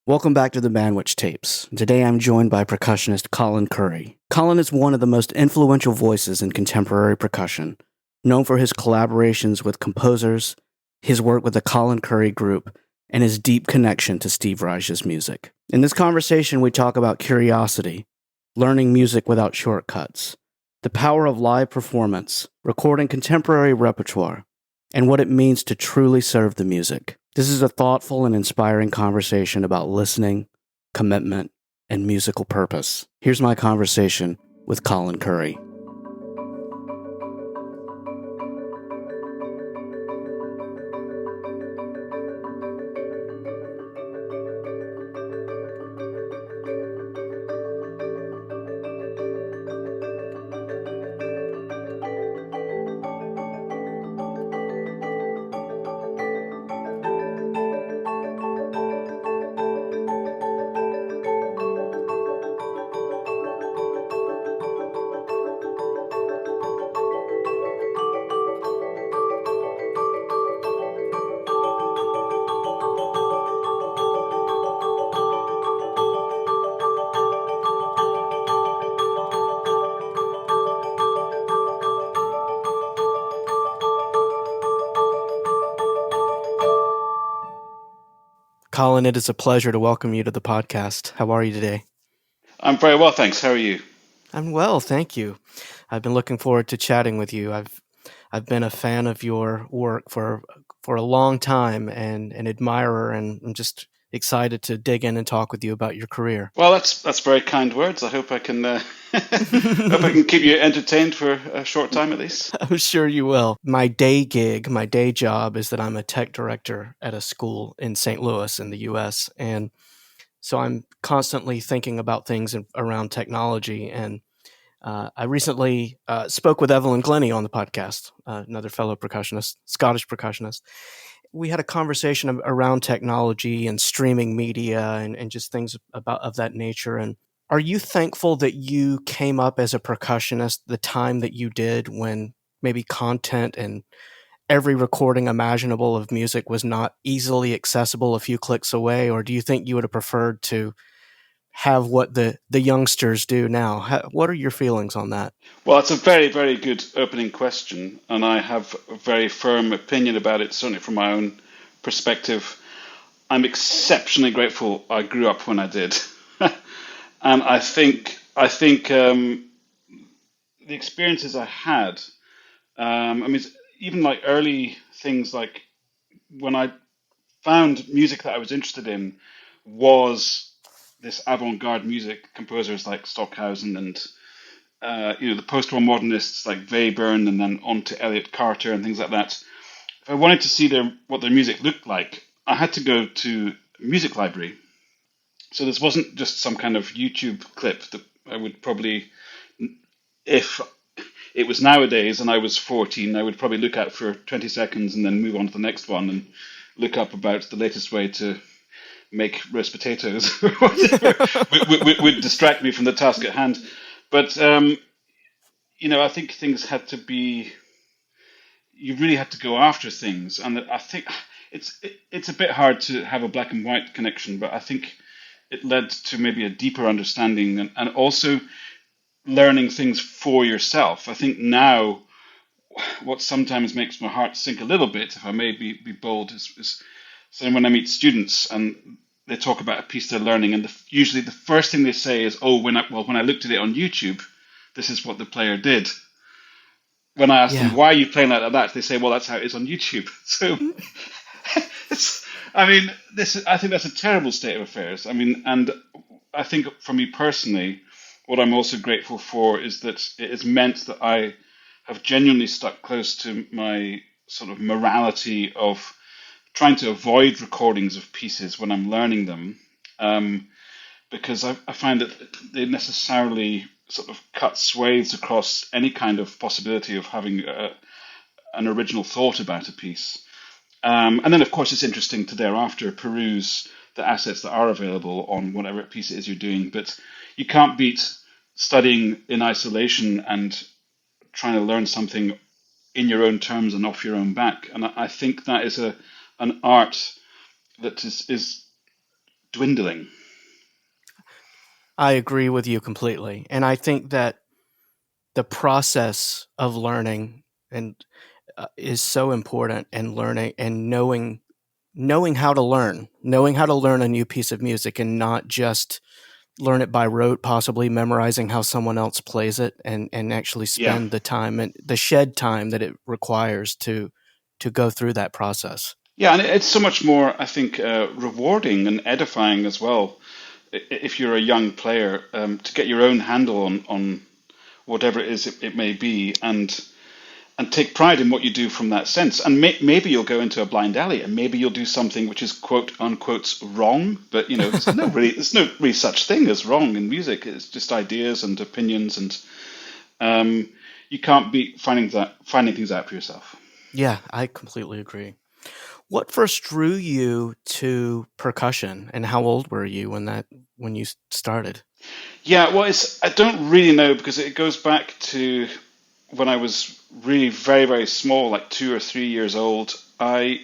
Welcome back to the Bandwidth Tapes. Today I'm joined by percussionist Colin Currie. Colin is one of the most influential voices in contemporary percussion, known for his collaborations with composers, his work with the Colin Currie Group, and his deep connection to Steve Reich's music. In this conversation, we talk about curiosity, learning music without shortcuts, the power of live performance, recording contemporary repertoire, and what it means to truly serve the music. This is a thoughtful and inspiring conversation about listening, commitment, and musical purpose. Here's my conversation with Colin Currie. Colin, it is a pleasure to welcome you to the podcast. How are you today? I'm very well, thanks. How are you? I'm well, thank you. I've been looking forward to chatting with you. I've been a fan of your work for a long time and an admirer, and I'm just excited to dig in and talk with you about your career. Well, that's very kind words. I hope I can hope I can keep you entertained for a short time at least. I'm sure you will. My day job is that I'm a tech director at a school in St. Louis in the US. And so I'm constantly thinking about things around technology. And I recently spoke with Evelyn Glennie on the podcast, another fellow percussionist, Scottish percussionist. We had a conversation around technology and streaming media and just things of that nature. And are you thankful that you came up as a percussionist the time that you did, when maybe content and every recording imaginable of music was not easily accessible a few clicks away? Or do you think you would have preferred to have what the youngsters do now? What are your feelings on that? Well, it's a very, very good opening question, and I have a very firm opinion about it, certainly from my own perspective. I'm exceptionally grateful I grew up when I did. And I think the experiences I had, I mean, even like early things like when I found music that I was interested in was this avant-garde music, composers like Stockhausen and the post-war modernists like Webern, and then on to Elliot Carter and things like that. If I wanted to see what their music looked like, I had to go to a music library. So this wasn't just some kind of YouTube clip that I would probably, if it was nowadays and I was 14, I would probably look at for 20 seconds and then move on to the next one and look up about the latest way to make roast potatoes or whatever would distract me from the task at hand. But I think things had to be. You really had to go after things, and I think it's a bit hard to have a black and white connection, but I think it led to maybe a deeper understanding and also learning things for yourself. I think now what sometimes makes my heart sink a little bit, if I may be bold, is so when I meet students and they talk about a piece they're learning, and usually the first thing they say is, "Oh, when I looked at it on YouTube, this is what the player did." When I ask them Yeah. why are you playing like that, they say, "Well, that's how it is on YouTube." So, I think that's a terrible state of affairs. I mean, and I think for me personally, what I'm also grateful for is that it has meant that I have genuinely stuck close to my sort of morality of trying to avoid recordings of pieces when I'm learning them, because I find that they necessarily sort of cut swathes across any kind of possibility of having an original thought about a piece. And then, of course, it's interesting to thereafter peruse the assets that are available on whatever piece it is you're doing. But you can't beat studying in isolation and trying to learn something in your own terms and off your own back. And I think that is an art that is dwindling. I agree with you completely. And I think that the process of learning and is so important, and learning and knowing how to learn a new piece of music, and not just learn it by rote, possibly memorizing how someone else plays it, and actually Yeah. spend the time and the shed time that it requires to go through that process. Yeah, and it's so much more, I think, rewarding and edifying as well. If you're a young player, to get your own handle on whatever it is it may be, and take pride in what you do from that sense. And maybe you'll go into a blind alley, and maybe you'll do something which is quote unquote wrong. But there's no really such thing as wrong in music. It's just ideas and opinions, and um, you can't be finding things out for yourself. Yeah, I completely agree. What first drew you to percussion, and how old were you when you started? Yeah, well, I don't really know because it goes back to when I was really very, very small, like 2 or 3 years old. I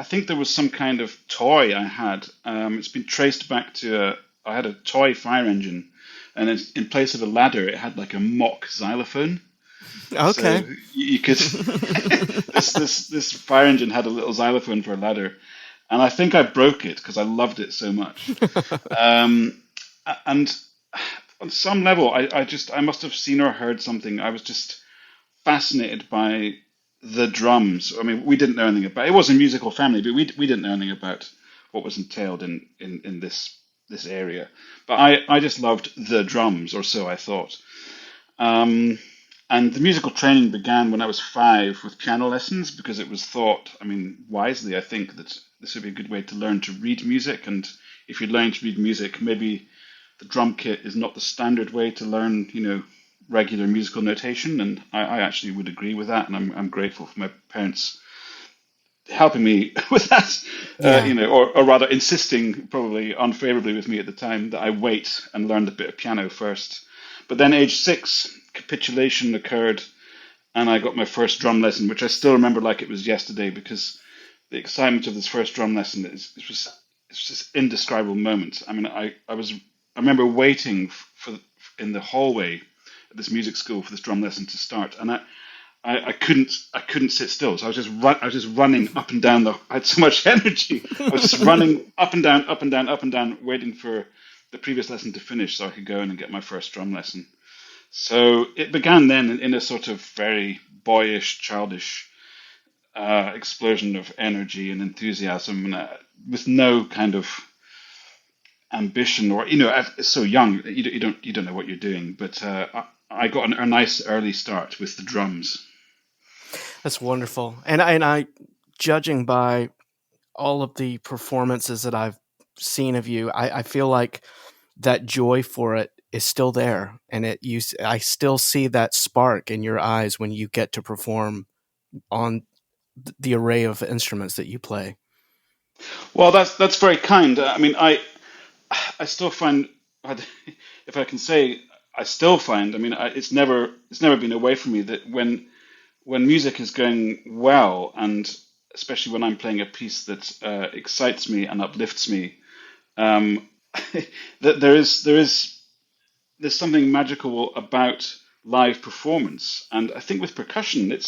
think there was some kind of toy I had. It's been traced back to I had a toy fire engine, and in place of a ladder, it had like a mock xylophone. So Okay. you could this fire engine had a little xylophone for a ladder, and I think I broke it because I loved it so much. Um, and on some level, I must have seen or heard something. I was just fascinated by the drums. I mean, we didn't know anything about it. Was a musical family, but we didn't know anything about what was entailed in this area. But I just loved the drums, or so I thought. Um, and the musical training began when I was 5 with piano lessons because it was thought, I mean, wisely, I think, that this would be a good way to learn to read music. And if you're learning to read music, maybe the drum kit is not the standard way to learn, regular musical notation. And I actually would agree with that. And I'm grateful for my parents helping me with that, Yeah. or rather insisting, probably unfavorably with me at the time, that I wait and learn a bit of piano first. But then, age 6, capitulation occurred, and I got my first drum lesson, which I still remember like it was yesterday because the excitement of this first drum lesson it's just indescribable moment. I mean, I remember waiting for in the hallway at this music school for this drum lesson to start, and I couldn't sit still. So I was just running up and down. I had so much energy. I was just running up and down, up and down, up and down, waiting for the previous lesson to finish so I could go in and get my first drum lesson. So it began then in a sort of very boyish, childish explosion of energy and enthusiasm, with no kind of ambition, or it's so young, you don't know what you're doing. But I got a nice early start with the drums. That's wonderful. And I judging by all of the performances that I've seen of you, I feel like that joy for it is still there, and I still see that spark in your eyes when you get to perform on the array of instruments that you play. Well, that's very kind. I mean, I still find, if I can say, I still find. I mean, it's never been away from me that when music is going well, and especially when I'm playing a piece that excites me and uplifts me, um, that there's something magical about live performance. And I think with percussion, it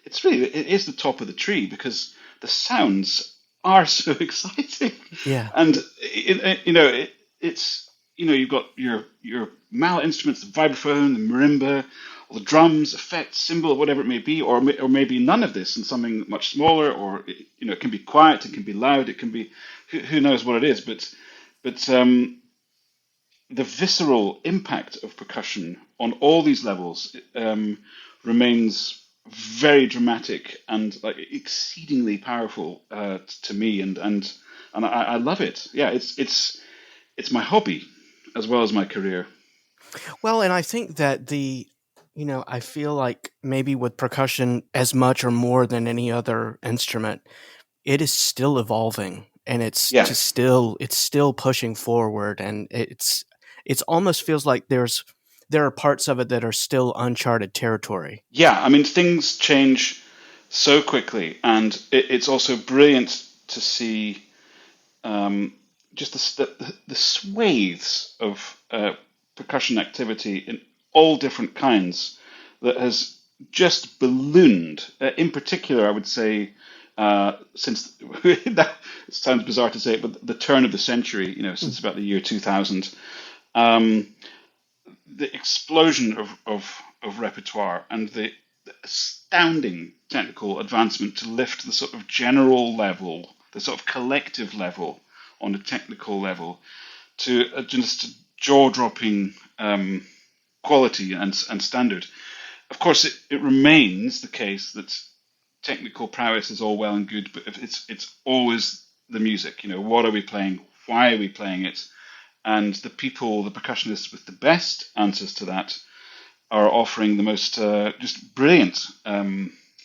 is the top of the tree because the sounds are so exciting, Yeah. and it's you've got your mallet instruments, the vibraphone, the marimba, or the drums, effects, cymbal, whatever it may be, or maybe none of this and something much smaller, or it can be quiet, it can be loud, it can be who knows what it is, but the visceral impact of percussion on all these levels remains very dramatic and like exceedingly powerful to me, and I love it. Yeah, it's my hobby as well as my career. Well, and I think that I feel like maybe with percussion, as much or more than any other instrument, it is still evolving, and Yeah, it's still pushing forward, and it's almost feels like there are parts of it that are still uncharted territory. yeah. I mean, things change so quickly, and it's also brilliant to see. um, just the swathes of percussion activity in all different kinds that has just ballooned. In particular, I would say since that sounds bizarre to say it, but the turn of the century, since about the year 2000, um, the explosion of repertoire and the astounding technical advancement to lift the sort of general level, the sort of collective level on a technical level to just jaw-dropping quality and standard. Of course, it remains the case that technical prowess is all well and good, but it's always the music. What are we playing? Why are we playing it? And the people, the percussionists with the best answers to that, are offering the most just brilliant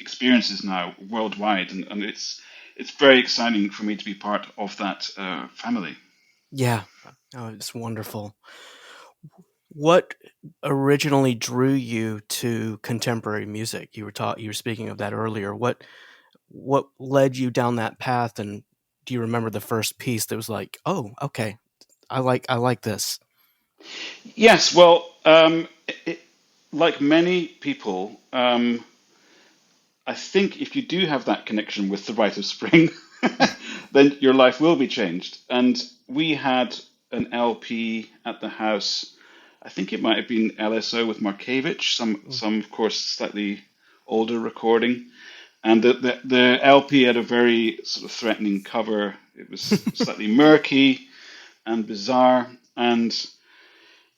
experiences now worldwide, and it's very exciting for me to be part of that family. Yeah. Oh, it's wonderful. What originally drew you to contemporary music? You were speaking of that earlier. What led you down that path, and do you remember the first piece that was like, "Oh, okay, I like this." Yes, well, like many people, I think if you do have that connection with the Rite of Spring, then your life will be changed. And we had an LP at the house. I think it might have been LSO with Markevich, some of course slightly older recording. And the LP had a very sort of threatening cover. It was slightly murky and bizarre. And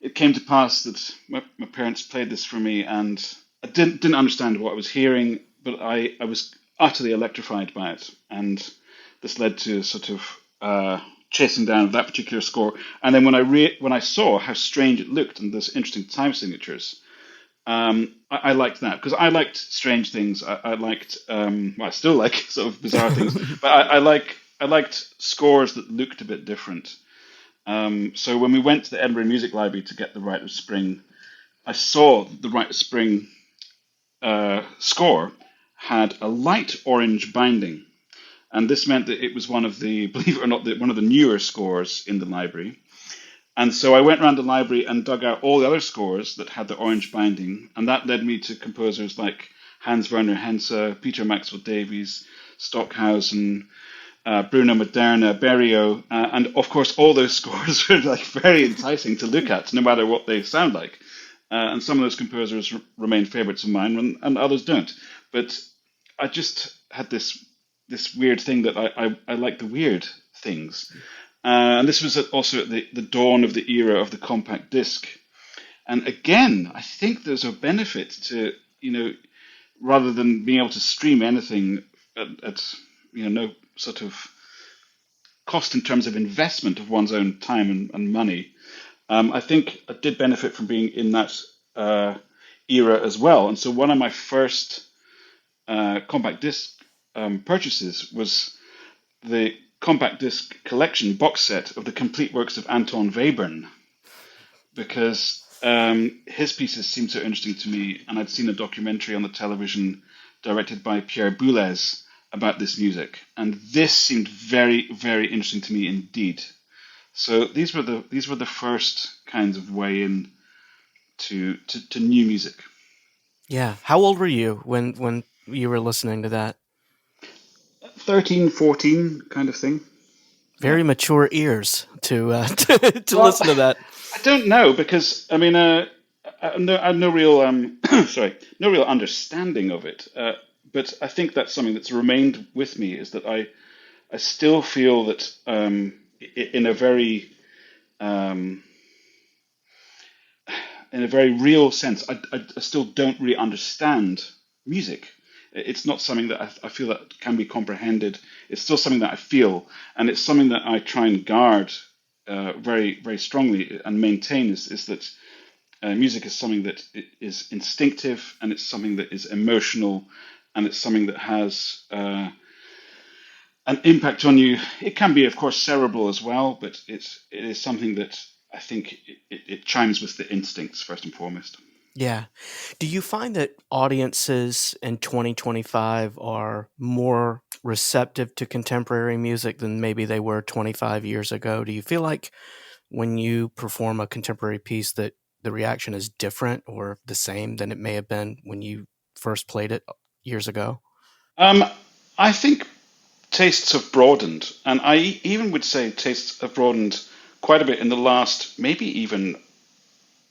it came to pass that my parents played this for me, and I didn't understand what I was hearing, but I was utterly electrified by it. And this led to sort of chasing down that particular score. And then when I saw how strange it looked and those interesting time signatures, I liked that because I liked strange things. I liked, well, I still like sort of bizarre things, but I liked scores that looked a bit different. So when we went to the Edinburgh Music Library to get the Rite of Spring, I saw the Rite of Spring score had a light orange binding, and this meant that it was one of the, believe it or not, one of the newer scores in the library. And so I went around the library and dug out all the other scores that had the orange binding, and that led me to composers like Hans Werner Henze, Peter Maxwell Davies, Stockhausen, Bruno Maderna, Berio, and of course all those scores were like very enticing to look at, no matter what they sound like. And some of those composers remain favourites of mine, and others don't. But I just had this weird thing that I like the weird things. And this was also at the dawn of the era of the compact disc. And again, I think there's a benefit to, rather than being able to stream anything at no sort of cost in terms of investment of one's own time and money. I think I did benefit from being in that era as well. And so one of my first compact disc purchases was the compact disc collection box set of the complete works of Anton Webern, because his pieces seemed so interesting to me, and I'd seen a documentary on the television directed by Pierre Boulez about this music, and this seemed very, very interesting to me indeed. So these were the first kinds of way in to new music. Yeah. How old were you when you were listening to that? 13, 14 kind of thing. Yeah. Very mature ears to to Well, listen to that. I don't know because I mean, I had no real sorry, no real understanding of it. But I think that's something that's remained with me is that I still feel that in a very um, in a very real sense, I still don't really understand music. It's not something that I feel that can be comprehended. It's still something that I feel, and it's something that I try and guard very, very strongly and maintain. Is that music is something that is instinctive, and it's something that is emotional, and it's something that has an impact on you. It can be, of course, cerebral as well, but it is something that I think it chimes with the instincts first and foremost. Yeah. Do you find that audiences in 2025 are more receptive to contemporary music than maybe they were 25 years ago? Do you feel like when you perform a contemporary piece that the reaction is different or the same than it may have been when you first played it years ago? Um, I think tastes have broadened, and even would say tastes have broadened quite a bit in the last, maybe even,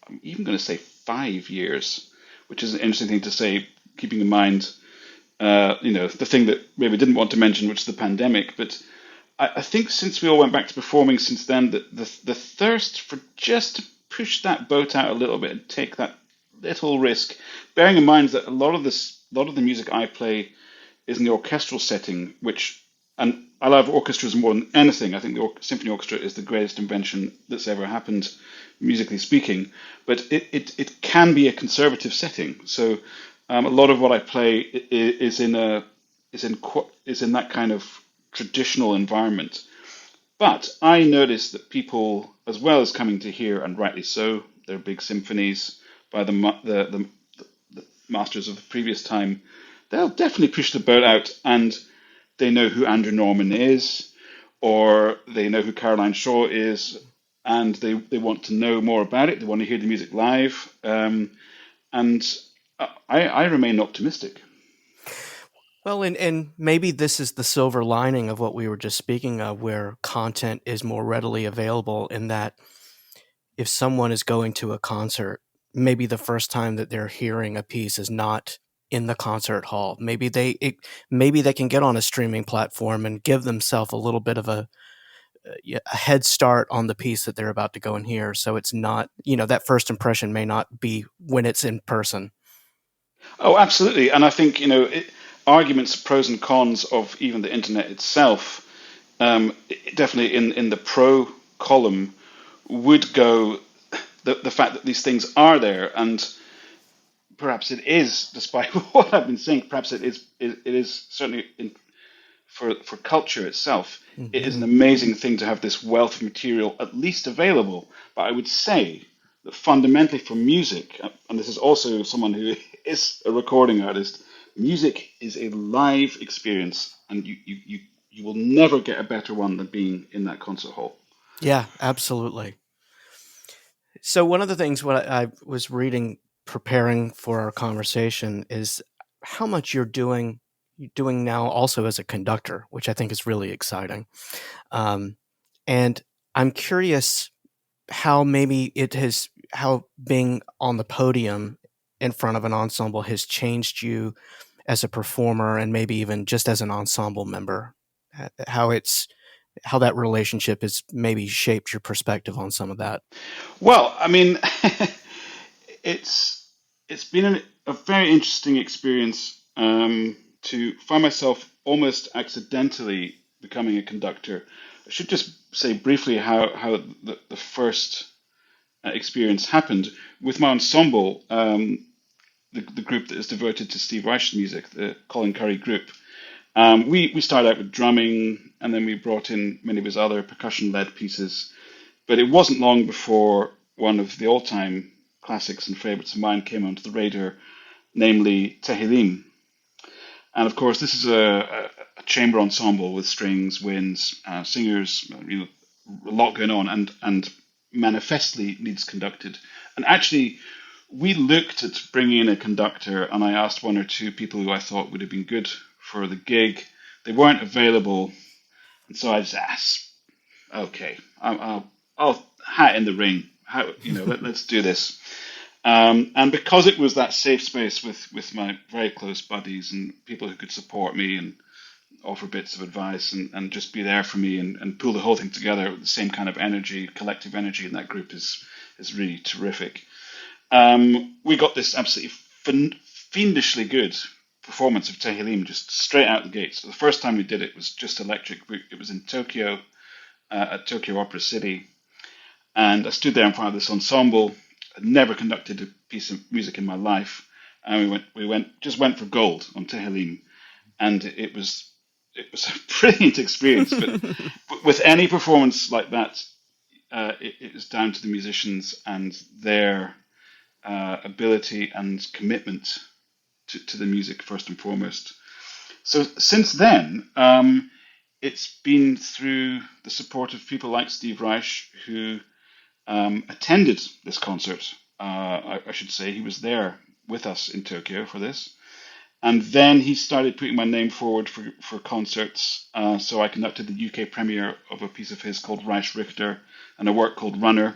I'm even going to say 5 years, which is an interesting thing to say, keeping in mind, the thing that maybe didn't want to mention, which is the pandemic. But I think since we all went back to performing since then, the thirst for just to push that boat out a little bit and take that little risk, bearing in mind that a lot of the music I play is in the orchestral setting, which, and I love orchestras more than anything. I think the symphony orchestra is the greatest invention that's ever happened, musically speaking. But it can be a conservative setting. So a lot of what I play is in that kind of traditional environment. But I noticed that people, as well as coming to hear, and rightly so, their big symphonies by the masters of the previous time, they'll definitely push the boat out, and they know who Andrew Norman is, or they know who Caroline Shaw is, and they want to know more about it. They want to hear the music live, and I remain optimistic. Well, and maybe this is the silver lining of what we were just speaking of, where content is more readily available, in that if someone is going to a concert, maybe the first time that they're hearing a piece is not in the concert hall. Maybe they can get on a streaming platform and give themselves a little bit of a head start on the piece that they're about to go and hear. So it's not, that first impression may not be when it's in person. Oh, absolutely, and I think arguments, pros and cons of even the internet itself. Definitely in the pro column would go the fact that these things are there, and perhaps it is, despite what I've been saying, perhaps it is certainly for culture itself. It is an Hmm. amazing thing to have this wealth of material at least available. But I would say that fundamentally for music, and this is also someone who is a recording artist, music is a live experience, and you will never get a better one than being in that concert hall. Yeah, absolutely. So one of the things what I was reading preparing for our conversation is how much you're doing now also as a conductor, which I think is really exciting. Um, and I'm curious how being on the podium in front of an ensemble has changed you as a performer and maybe even just as an ensemble member. How how that relationship has maybe shaped your perspective on some of that. Well, I mean, it's it's been a very interesting experience to find myself almost accidentally becoming a conductor. I should just say briefly how the first experience happened with my ensemble, the group that is devoted to Steve Reich's music, the Colin Currie group. We started out with drumming, and then we brought in many of his other percussion-led pieces. But it wasn't long before one of the all-time classics and favorites of mine came onto the radar, namely Tehillim. And of course, this is a chamber ensemble with strings, winds, singers, a lot going on, and manifestly needs conducted. And actually, we looked at bringing in a conductor, and I asked one or two people who I thought would have been good for the gig. They weren't available, and so I just asked, "Okay, I'll hat in the ring. Let's do this." And because it was that safe space with my very close buddies and people who could support me and offer bits of advice and just be there for me and pull the whole thing together with the same kind of energy, collective energy in that group is really terrific. We got this absolutely fiendishly good performance of Tehillim just straight out the gates. So the first time we did it was just electric. It was in Tokyo, at Tokyo Opera City, and I stood there in front of this ensemble. I'd never conducted a piece of music in my life, and we went for gold on Tehillim, and it was a brilliant experience. But with any performance like that, it is down to the musicians and their ability and commitment to the music first and foremost. So since then, it's been through the support of people like Steve Reich who attended this concert. I should say he was there with us in Tokyo for this. And then he started putting my name forward for concerts. So I conducted the UK premiere of a piece of his called Reich Richter and a work called Runner.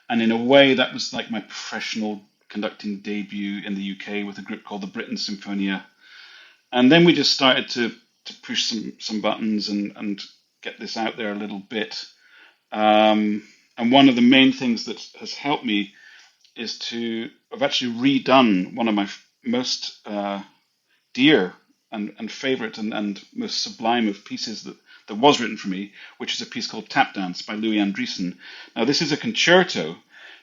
And in a way, that was like my professional conducting debut in the UK with a group called the Britain Symphonia. And then we just started to push some buttons and get this out there a little bit. And one of the main things that has helped me is I've actually redone one of my most dear and favorite and most sublime of pieces that was written for me, which is a piece called Tap Dance by Louis Andriessen. Now, this is a concerto,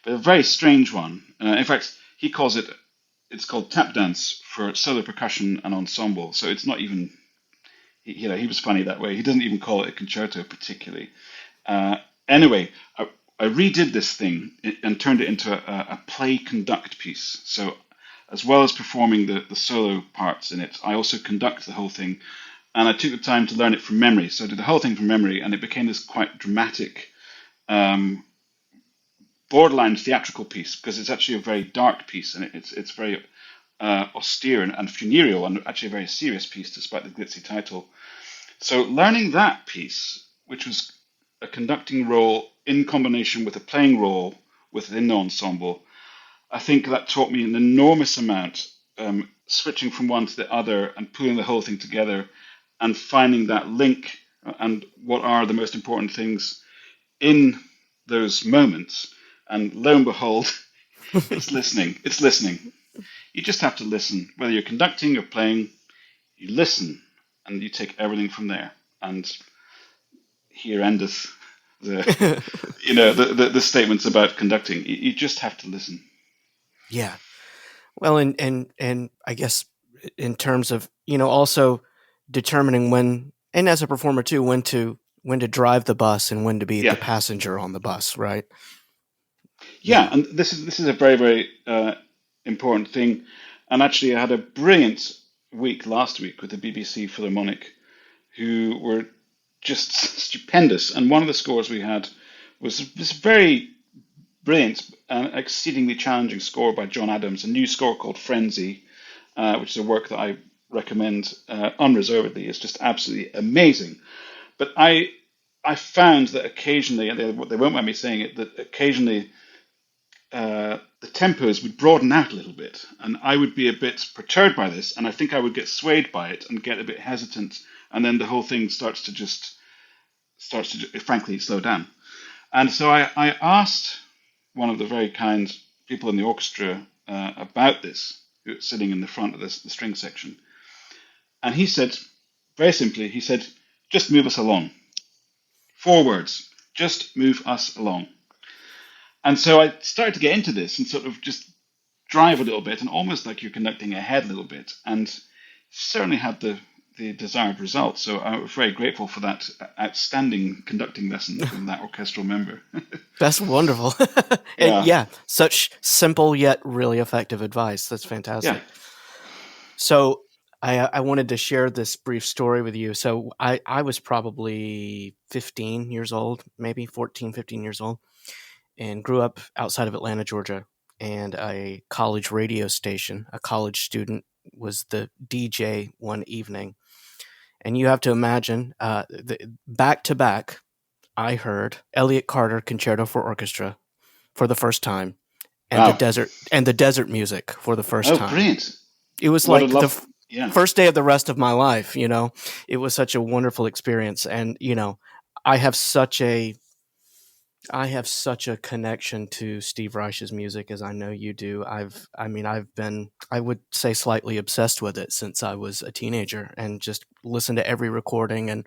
but a very strange one. In fact, he calls it's called Tap Dance for solo percussion and ensemble. So it's not even, he was funny that way. He doesn't even call it a concerto particularly. Anyway, I redid this thing and turned it into a play conduct piece. So as well as performing the solo parts in it, I also conduct the whole thing. And I took the time to learn it from memory. So I did the whole thing from memory, and it became this quite dramatic, borderline theatrical piece, because it's actually a very dark piece, and it's very austere and funereal, and actually a very serious piece, despite the glitzy title. So learning that piece, which was a conducting role in combination with a playing role within the ensemble, I think that taught me an enormous amount, switching from one to the other and pulling the whole thing together and finding that link and what are the most important things in those moments. And lo and behold, it's listening. It's listening. You just have to listen. Whether you're conducting or playing, you listen and you take everything from there. And here endeth the the statements about conducting. You just have to listen. Yeah. Well, and I guess in terms of, also determining when, and as a performer too, when to drive the bus and when to be the Yeah, passenger on the bus, right? yeah, Yeah. and this is a very very important thing. And actually, I had a brilliant week last week with the BBC Philharmonic, who were just stupendous. And one of the scores we had was this very brilliant and exceedingly challenging score by John Adams, a new score called Frenzy, which is a work that I recommend unreservedly. It's just absolutely amazing. But I found that occasionally, and they won't mind me saying it, that occasionally the tempos would broaden out a little bit, and I would be a bit perturbed by this, and I think I would get swayed by it and get a bit hesitant, and then the whole thing starts to frankly slow down. And so I asked one of the very kind people in the orchestra about this, who was sitting in the front of the string section, and he said, very simply, he said, "Just move us along. 4 words. Just move us along." And so I started to get into this and sort of just drive a little bit, and almost like you're conducting ahead a little bit, and certainly had the desired result. So I was very grateful for that outstanding conducting lesson from that orchestral member. That's wonderful. And Yeah, yeah, such simple yet really effective advice. That's yeah. fantastic. So I wanted to share this brief story with you. So I was probably 15 years old, maybe 14, 15 years old, and grew up outside of Atlanta, Georgia. And a college radio station, a college student, was the DJ one evening. And you have to imagine, back to back, I heard Elliott Carter Concerto for Orchestra for the first time, and Wow. the desert music for the first Oh, time. brilliant. It was What a like the love. Yeah. first day of the rest of my life. It was such a wonderful experience, and I have such a I have such a connection to Steve Reich's music, as I know you do. I've been, I would say, slightly obsessed with it since I was a teenager, and just listened to every recording. And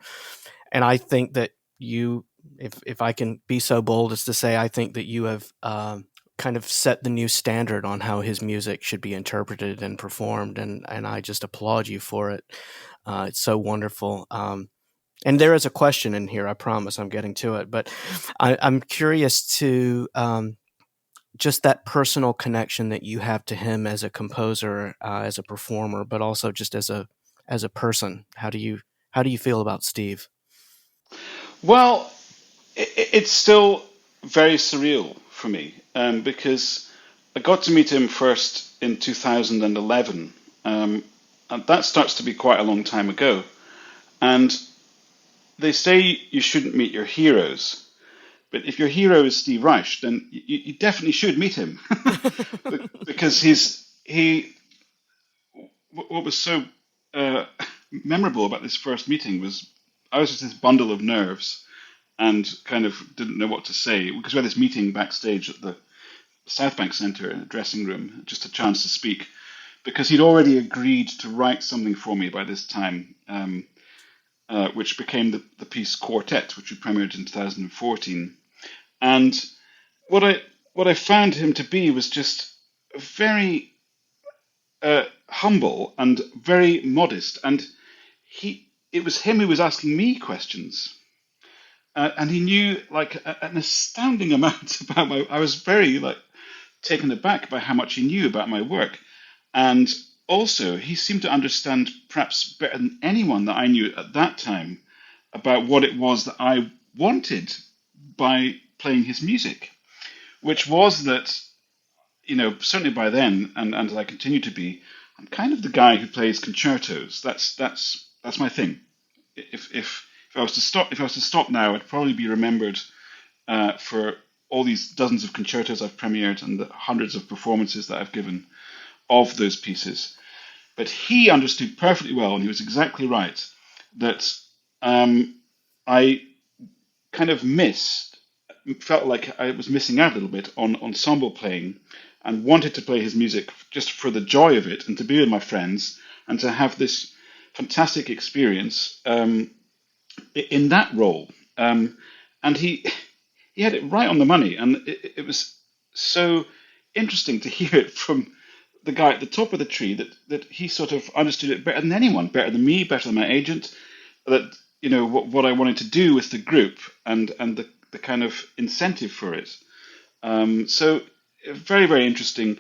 I think that you, if I can be so bold as to say, I think that you have kind of set the new standard on how his music should be interpreted and performed, and I just applaud you for it. It's so wonderful. And there is a question in here. I promise I'm getting to it, but I'm curious just that personal connection that you have to him as a composer, as a performer, but also just as a person. How do you feel about Steve? Well, it's still very surreal for me because I got to meet him first in 2011, and that starts to be quite a long time ago. And they say you shouldn't meet your heroes, but if your hero is Steve Reich, then you definitely should meet him because he. What was so uh, memorable about this first meeting was I was just this bundle of nerves and kind of didn't know what to say because we had this meeting backstage at the South Bank Centre in a dressing room, just a chance to speak, because he'd already agreed to write something for me by this time, which became the piece Quartet, which we premiered in 2014. And what I what I found him to be was just very humble and very modest, and it was him who was asking me questions. And he knew like an astounding amount about my. I was very like taken aback by how much he knew about my work. And also, he seemed to understand perhaps better than anyone that I knew at that time about what it was that I wanted by playing his music, which was that, certainly by then, and as I continue to be, I'm kind of the guy who plays concertos. That's my thing. If I was to stop now, I'd probably be remembered for all these dozens of concertos I've premiered and the hundreds of performances that I've given of those pieces. But he understood perfectly well, and he was exactly right, that I kind of felt like I was missing out a little bit on ensemble playing and wanted to play his music just for the joy of it and to be with my friends and to have this fantastic experience in that role. And he had it right on the money, and it was so interesting to hear it from the guy at the top of the tree that he sort of understood it better than anyone, better than me, better than my agent. That what I wanted to do with the group and the kind of incentive for it. So very very interesting.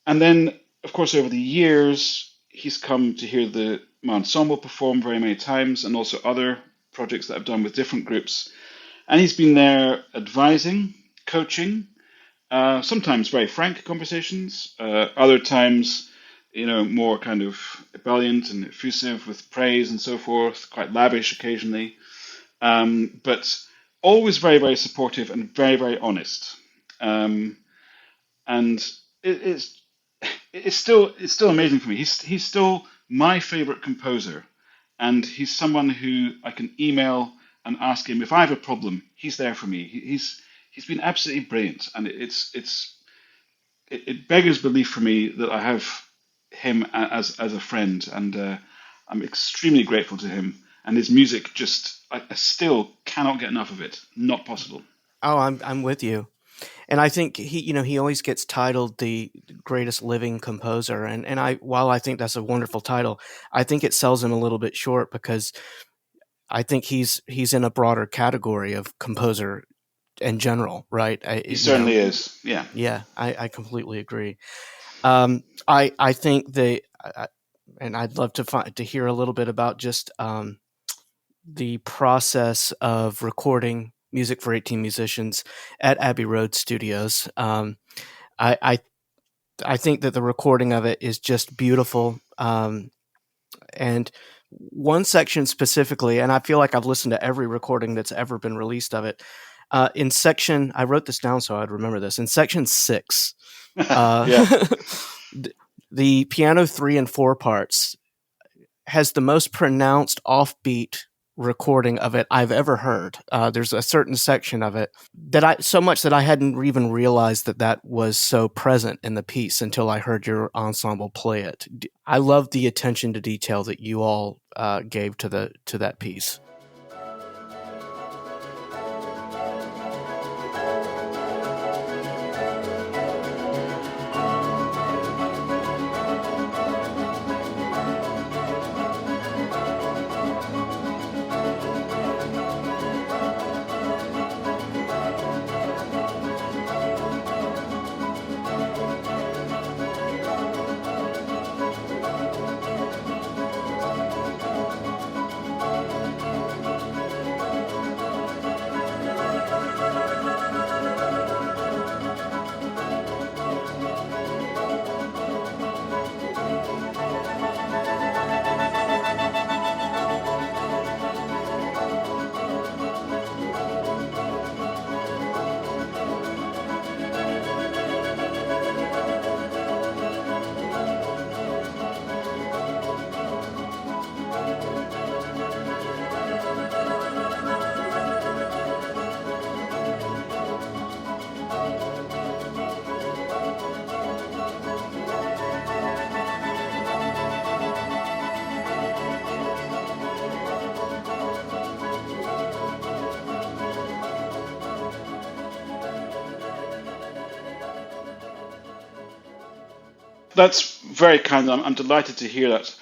And then of course over the years he's come to hear my ensemble perform very many times, and also other projects that I've done with different groups. And he's been there advising, coaching, sometimes very frank conversations, other times, more kind of ebullient and effusive with praise and so forth, quite lavish occasionally, but always very, very supportive and very, very honest. And it's still amazing for me. He's still my favorite composer, and he's someone who I can email and ask him if I have a problem. He's there for me. He's been absolutely brilliant, and it beggars belief for me that I have him as a friend, and I'm extremely grateful to him. And his music, I still cannot get enough of it. Not possible. Oh, I'm with you. And I think he always gets titled the greatest living composer, and while I think that's a wonderful title, I think it sells him a little bit short because I think he's in a broader category of composer in general, right? He certainly is. Yeah. Yeah, I completely agree. I think and I'd love to hear a little bit about just the process of recording music for 18 musicians at Abbey Road Studios. I I think that the recording of it is just beautiful. And one section specifically, and I feel like I've listened to every recording that's ever been released of it. In section, I wrote this down so I'd remember this. In section 6, Yeah. the piano 3 and 4 parts has the most pronounced offbeat recording of it I've ever heard. There's a certain section of it that so much that I hadn't even realized that was so present in the piece until I heard your ensemble play it. I love the attention to detail that you all gave to that piece. That's very kind. I'm delighted to hear that.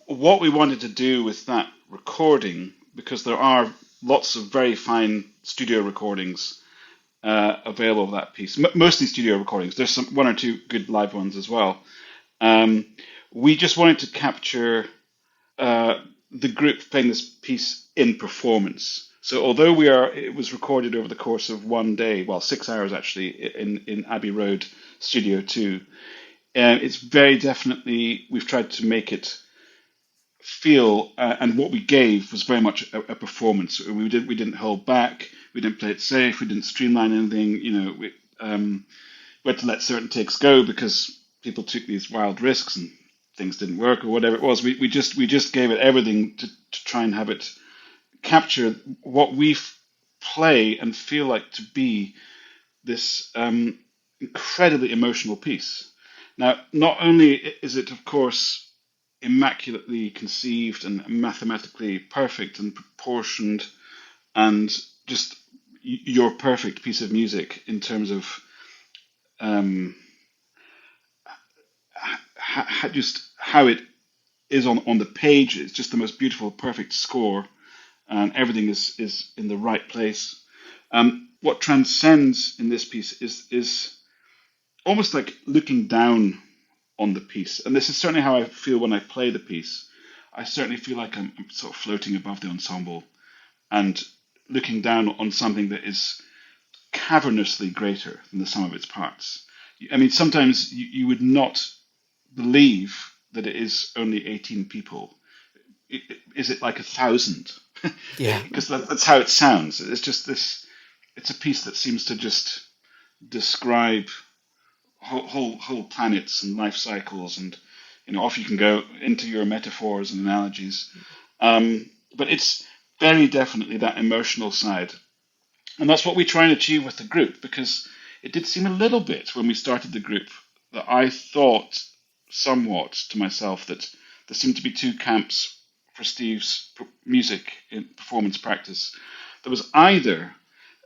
What we wanted to do with that recording, because there are lots of very fine studio recordings available of that piece, mostly studio recordings. There's some one or two good live ones as well. Um, we just wanted to capture the group playing this piece in performance. So although it was recorded over the course of one day, well, 6 hours actually, in Abbey Road Studio 2. It's very definitely, we've tried to make it feel, and what we gave was very much a performance. We didn't hold back, we didn't play it safe, we didn't streamline anything. We had to let certain takes go because people took these wild risks and things didn't work or whatever it was. We just gave it everything to try and have it capture what we play and feel like to be this incredibly emotional piece. Now, not only is it, of course, immaculately conceived and mathematically perfect and proportioned and just your perfect piece of music in terms of um, just how it is on the page. It's just the most beautiful, perfect score, and everything is in the right place. What transcends in this piece is almost like looking down on the piece. And this is certainly how I feel when I play the piece. I certainly feel like I'm sort of floating above the ensemble and looking down on something that is cavernously greater than the sum of its parts. I mean, sometimes you would not believe that it is only 18 people. Is it like 1,000? Yeah. Because that's how it sounds. It's just this. It's a piece that seems to just describe whole planets and life cycles, and off you can go into your metaphors and analogies. But it's very definitely that emotional side, and that's what we try and achieve with the group. Because it did seem a little bit when we started the group that I thought somewhat to myself that there seemed to be two camps for Steve's music in performance practice. There was either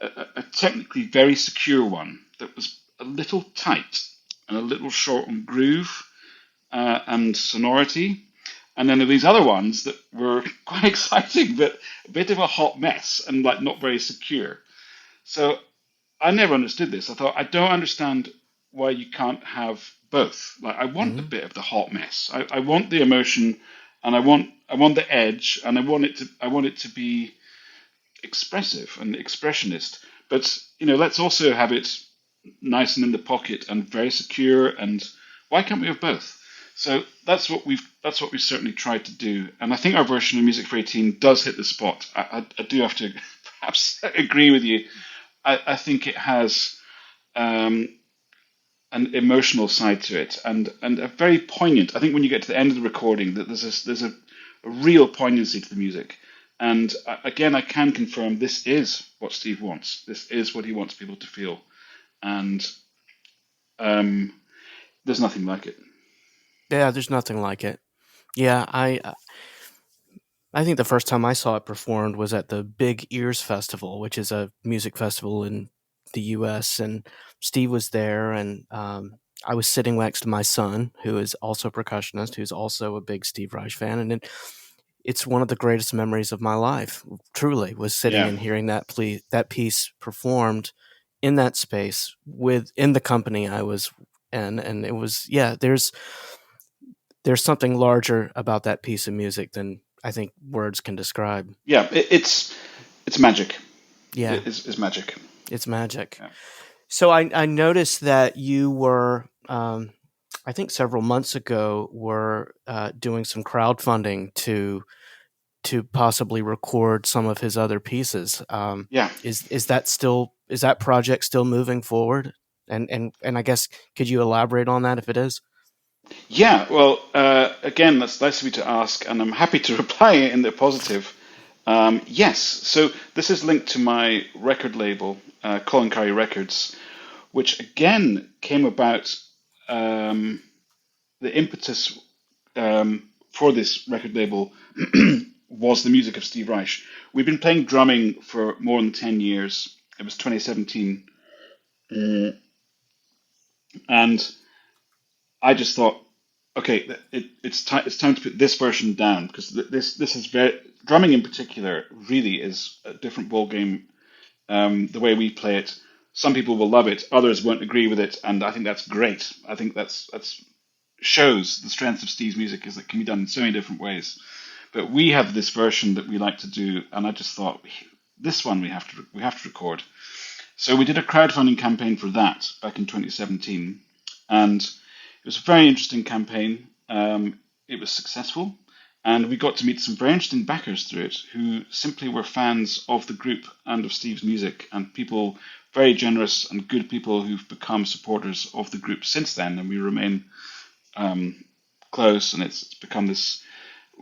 a technically very secure one that was a little tight and a little short on groove and sonority. And then there were these other ones that were quite exciting, but a bit of a hot mess and like not very secure. So I never understood this. I thought, I don't understand why you can't have both. Like, I want a Hmm. bit of the hot mess. I want the emotion, and I want the edge, and I want it to be expressive and expressionist. But let's also have it nice and in the pocket and very secure. And why can't we have both? So that's what we've certainly tried to do. And I think our version of Music for 18 does hit the spot. I do have to perhaps agree with you. I think it has um, an emotional side to it, and a very poignant. I think when you get to the end of the recording, that there's a real poignancy to the music. And again, I can confirm this is what Steve wants. This is what he wants people to feel, and um, there's nothing like it. Yeah, there's nothing like it. Yeah, I think the first time I saw it performed was at the Big Ears Festival, which is a music festival in the U.S. And Steve was there, and I was sitting next to my son, who is also a percussionist, who's also a big Steve Reich fan, and it's one of the greatest memories of my life. Truly, was sitting Yeah, and hearing that piece performed in that space in the company I was in, and it was yeah. There's something larger about that piece of music than I think words can describe. yeah, it's magic. Yeah, It's magic. it's magic. Yeah. So I noticed that you were, I think several months ago, were doing some crowdfunding to possibly record some of his other pieces. Yeah. Is that project still moving forward? And I guess could you elaborate on that if it is? Yeah, well, again, that's nice of you to ask, and I'm happy to reply in the positive. Yes, so this is linked to my record label, Colin Currie Records, which again came about. Um, the impetus for this record label was the music of Steve Reich. We've been playing drumming for more than 10 years. It was 2017. And I just thought, okay, it's time to put this version down because this is very drumming in particular really is a different ball game. The way we play it, some people will love it, others won't agree with it, and I think that's great. I think that's shows the strength of Steve's music is that it can be done in so many different ways. But we have this version that we like to do, and I just thought this one we have to record. So we did a crowdfunding campaign for that back in 2017, and it was a very interesting campaign. It was successful, and we got to meet some very interesting backers through it who simply were fans of the group and of Steve's music, and people very generous and good people who've become supporters of the group since then, and we remain close, and it's become this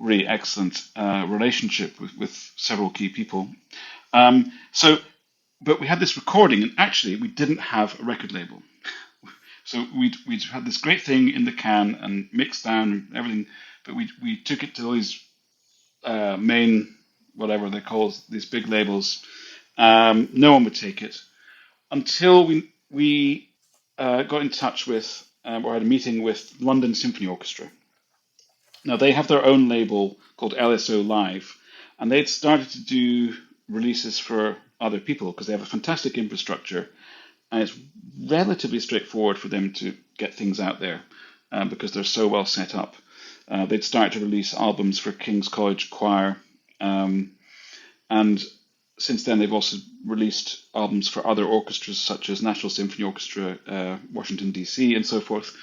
really excellent relationship with several key people. So, but we had this recording, and actually we didn't have a record label. So we'd had this great thing in the can and mixed down and everything, but we took it to all these main, whatever they're called, these big labels. No one would take it until we got in touch with or had a meeting with London Symphony Orchestra. Now they have their own label called LSO Live, and they'd started to do releases for other people because they have a fantastic infrastructure, and it's relatively straightforward for them to get things out there because they're so well set up. They'd start to release albums for King's College Choir, and since then they've also released albums for other orchestras such as National Symphony Orchestra, Washington DC, and so forth.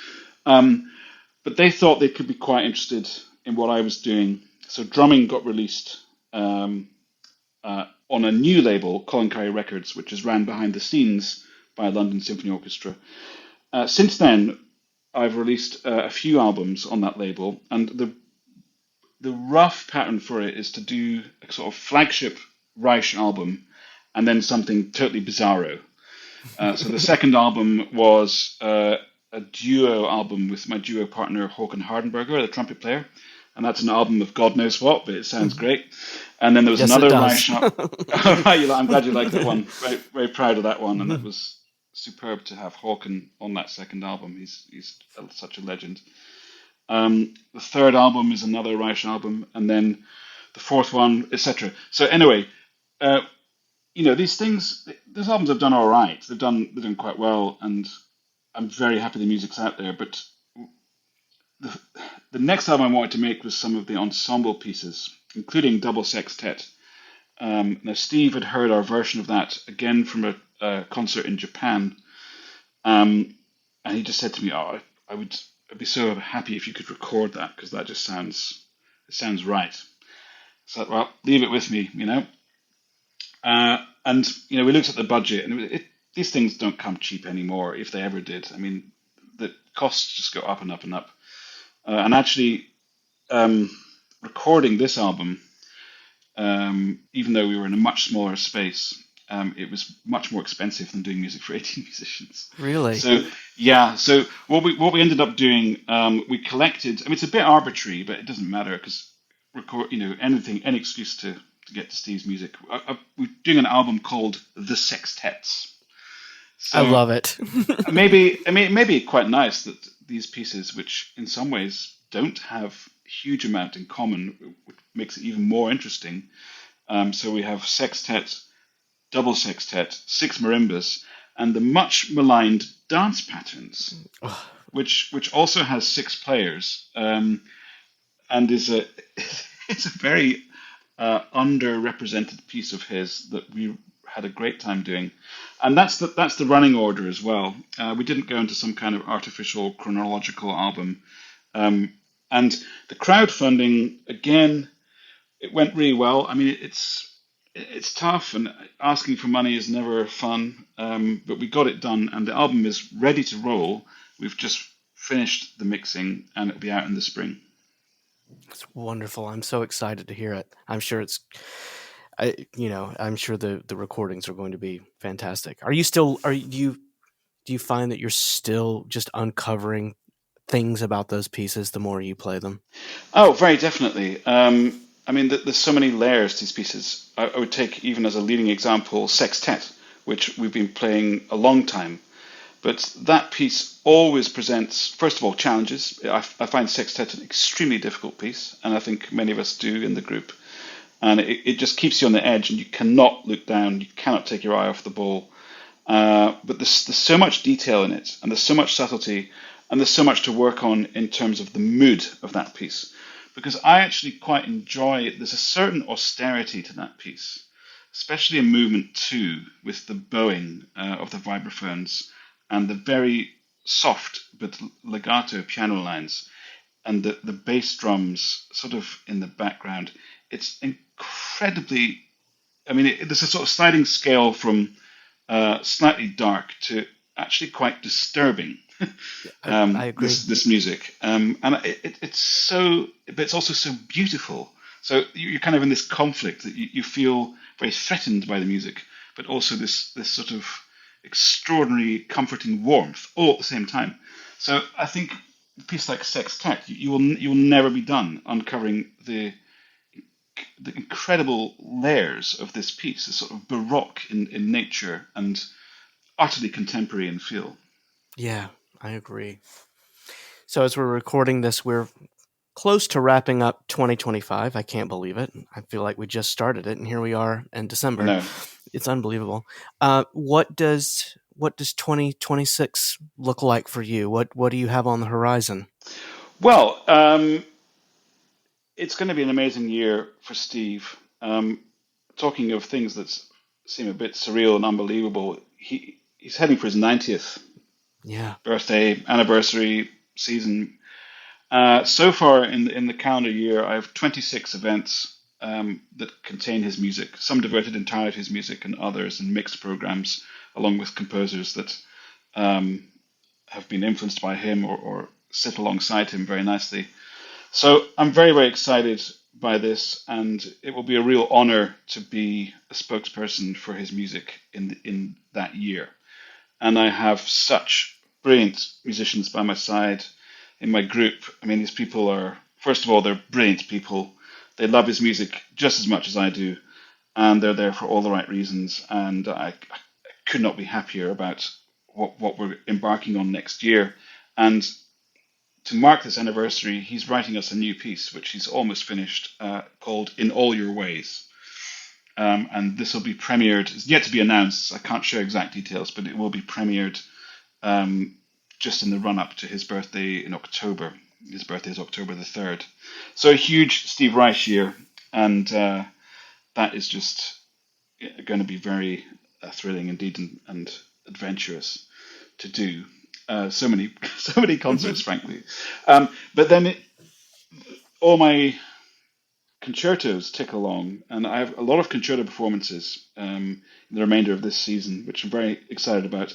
But they thought they could be quite interested in what I was doing. So drumming got released on a new label, Colin Currie Records, which is ran behind the scenes by London Symphony Orchestra. Since then, I've released a few albums on that label, and the rough pattern for it is to do a sort of flagship Reich album and then something totally bizarro. So the second album was a duo album with my duo partner Håkan Hardenberger, the trumpet player, and that's an album of God knows what, but it sounds great. And then there was Yes, it another does. Reich. I'm glad you like that one. Very, very proud of that one, and that was superb to have Håkan on that second album. He's such a legend. The third album is another Reich album, and then the fourth one, etc. So anyway, these things, those albums have done all right. They've done quite well, and I'm very happy the music's out there. But the, the next album I wanted to make was some of the ensemble pieces, including double sextet. Now Steve had heard our version of that again from a concert in Japan, and he just said to me, "Oh, I'd be so happy if you could record that because that just sounds right." So well, leave it with me, and we looked at the budget, and these things don't come cheap anymore, if they ever did. I mean, the costs just go up and up and up. And actually, recording this album, even though we were in a much smaller space, it was much more expensive than doing music for 18 musicians. Really? So yeah, so what we ended up doing, we collected. I mean, it's a bit arbitrary, but it doesn't matter because any excuse to get to Steve's music. We're doing an album called The Sextets. I So love it. it may be quite nice that these pieces, which in some ways don't have a huge amount in common, which makes it even more interesting. So we have sextet, double sextet, six marimbas, and the much maligned dance patterns, which also has six players, and is a it's a very underrepresented piece of his that we had a great time doing, and that's the running order as well. We didn't go into some kind of artificial chronological album, and the crowdfunding again, it went really well. I mean, it's tough, and asking for money is never fun, but we got it done, and the album is ready to roll. We've just finished the mixing, and it'll be out in the spring. It's wonderful. I'm so excited to hear it. I'm sure I'm sure the recordings are going to be fantastic. Do you find that you're still just uncovering things about those pieces the more you play them? Oh, very definitely. I mean, there's so many layers to these pieces. I would take even as a leading example sextet, which we've been playing a long time. But that piece always presents, first of all, challenges. I find sextet an extremely difficult piece, and I think many of us do in the group. And it just keeps you on the edge, and you cannot look down, you cannot take your eye off the ball. But there's so much detail in it, and there's so much subtlety, and there's so much to work on in terms of the mood of that piece. Because I actually quite enjoy it. There's a certain austerity to that piece, especially in movement two, with the bowing of the vibraphones and the very soft but legato piano lines and the bass drums sort of in the background. It's incredibly, I mean, there's a sort of sliding scale from slightly dark to actually quite disturbing. I agree. This music, and it's so, but it's also so beautiful. So you're kind of in this conflict that you feel very threatened by the music, but also this sort of extraordinary comforting warmth all at the same time. So I think a piece like Sextet, you will never be done uncovering the incredible layers of this piece. It's sort of baroque in nature and utterly contemporary in feel. Yeah, I agree. So as we're recording this, we're close to wrapping up 2025. I can't believe it. I feel like we just started it, and here we are in I December. know. It's unbelievable. What does 2026 look like for you? What do you have on the horizon? Well, it's going to be an amazing year for Steve. Talking of things that seem a bit surreal and unbelievable, he's heading for his 90th Yeah. birthday anniversary season. So far in the calendar year, I have 26 events that contain his music. Some devoted entirely to his music, and others in mixed programs, along with composers that um, have been influenced by him or sit alongside him very nicely. So I'm very, very excited by this, and it will be a real honor to be a spokesperson for his music in that year. And I have such brilliant musicians by my side in my group. I mean, these people are, first of all, they're brilliant people. They love his music just as much as I do, and they're there for all the right reasons. And I could not be happier about what we're embarking on next year. And to mark this anniversary, he's writing us a new piece, which he's almost finished, called "In All Your Ways." And this will be premiered. It's yet to be announced. I can't share exact details, but it will be premiered um, just in the run up to his birthday in October. His birthday is October the 3rd. So a huge Steve Reich year, and that is just going to be very thrilling indeed and adventurous to do. So many, so many concerts, frankly. But then all my concertos tick along, and I have a lot of concerto performances in the remainder of this season, which I'm very excited about.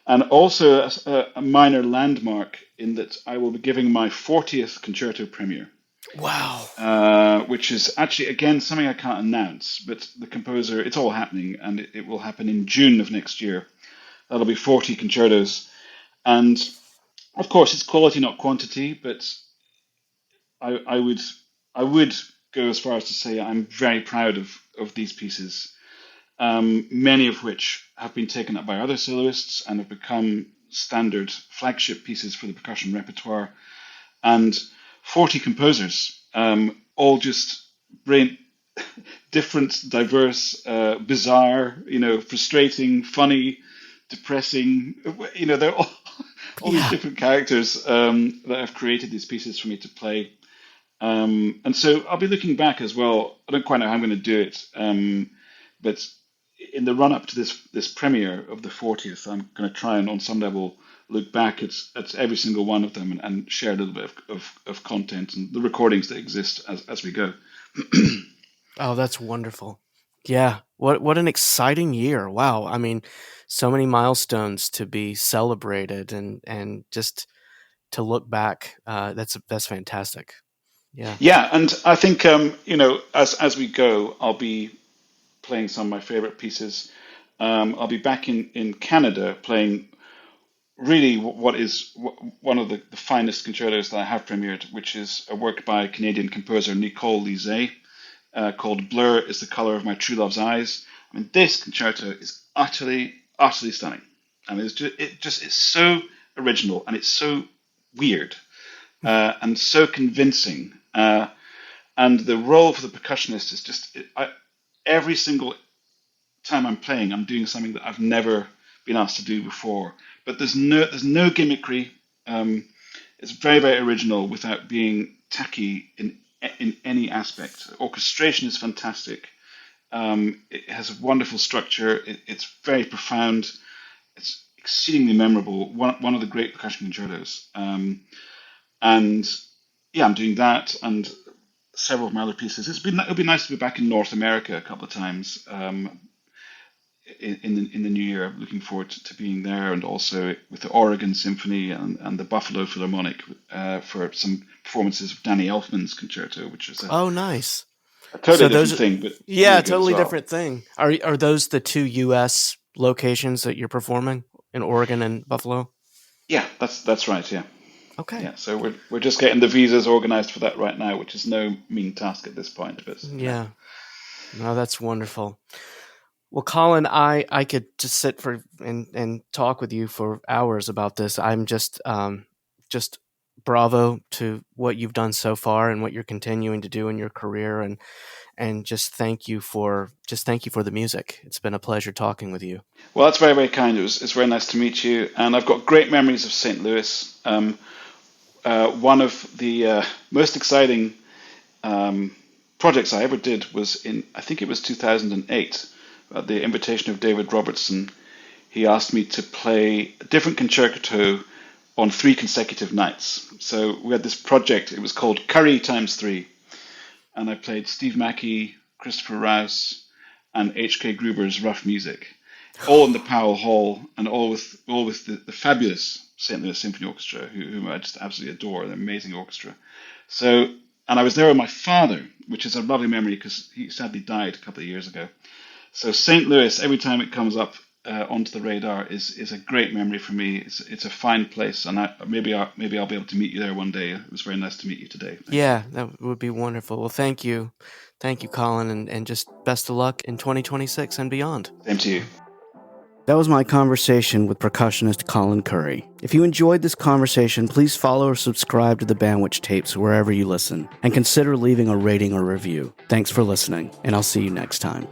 And also a minor landmark in that I will be giving my 40th concerto premiere, Wow. which is actually, again, something I can't announce, but the composer, it's all happening, and it will happen in June of next year. That'll be 40 concertos. And of course, it's quality, not quantity, but I, I would I would go as far as to say I'm very proud of these pieces, many of which have been taken up by other soloists and have become standard flagship pieces for the percussion repertoire, and 40 composers, all just brilliant, different, diverse, bizarre, frustrating, funny, depressing. They're all these Yeah. different characters that have created these pieces for me to play. And so I'll be looking back as well. I don't quite know how I'm going to do it, but in the run up to this premiere of the 40th, I'm going to try and on some level look back at every single one of them and share a little bit of content and the recordings that exist as we go. Oh, that's wonderful. Yeah. What an exciting year. Wow. I mean, so many milestones to be celebrated and just to look back. That's fantastic. Yeah. Yeah, and I think as we go, I'll be playing some of my favorite pieces. I'll be back in Canada playing really what is one of the finest concertos that I have premiered, which is a work by Canadian composer Nicole Lizet, called "Blur is the Color of My True Love's Eyes." I mean, this concerto is utterly, utterly stunning. I mean, it's so original and it's so weird and so convincing. And the role for the percussionist is every single time I'm playing, I'm doing something that I've never been asked to do before. But there's no gimmickry. Um, it's very very original without being tacky in any aspect. Orchestration is fantastic. It has a wonderful structure. It's very profound. It's exceedingly memorable. One of the great percussion concertos. And yeah, I'm doing that and several of my other pieces. It'll be nice to be back in North America a couple of times in the new year. I'm looking forward to being there, and also with the Oregon Symphony and the Buffalo Philharmonic for some performances of Danny Elfman's concerto, which is Oh, nice. a So totally different those, thing, but yeah, really good as totally well. different thing. Are those the two U.S. locations that you're performing in Oregon and Buffalo? Yeah, that's right. Yeah, Okay. yeah. So we're just getting the visas organized for that right now, which is no mean task at this point. But yeah. Yeah. No, that's wonderful. Well, Colin, I could just sit for and talk with you for hours about this. I'm just bravo to what you've done so far and what you're continuing to do in your career, and just thank you for the music. It's been a pleasure talking with you. Well, that's very, very kind. It's very nice to meet you. And I've got great memories of St. Louis. One of the most exciting um, projects I ever did was I think it was 2008, at the invitation of David Robertson. He asked me to play a different concerto on 3 consecutive nights. So we had this project, it was called Currie times 3. And I played Steve Mackey, Christopher Rouse, and H.K. Gruber's Rough Music, all in the Powell Hall, and all with the fabulous St. Louis Symphony Orchestra, whom I just absolutely adore, an amazing orchestra. So, and I was there with my father, which is a lovely memory because he sadly died a couple of years ago. So St. Louis, every time it comes up onto the radar, is a great memory for me. It's a fine place, and maybe I'll be able to meet you there one day. It was very nice to meet you today. Thank you. Yeah, that would be wonderful. Well, thank you, Colin, and just best of luck in 2026 and beyond. Same to you. That was my conversation with percussionist Colin Currie. If you enjoyed this conversation, please follow or subscribe to the Bandwidth Tapes wherever you listen, and consider leaving a rating or review. Thanks for listening, and I'll see you next time.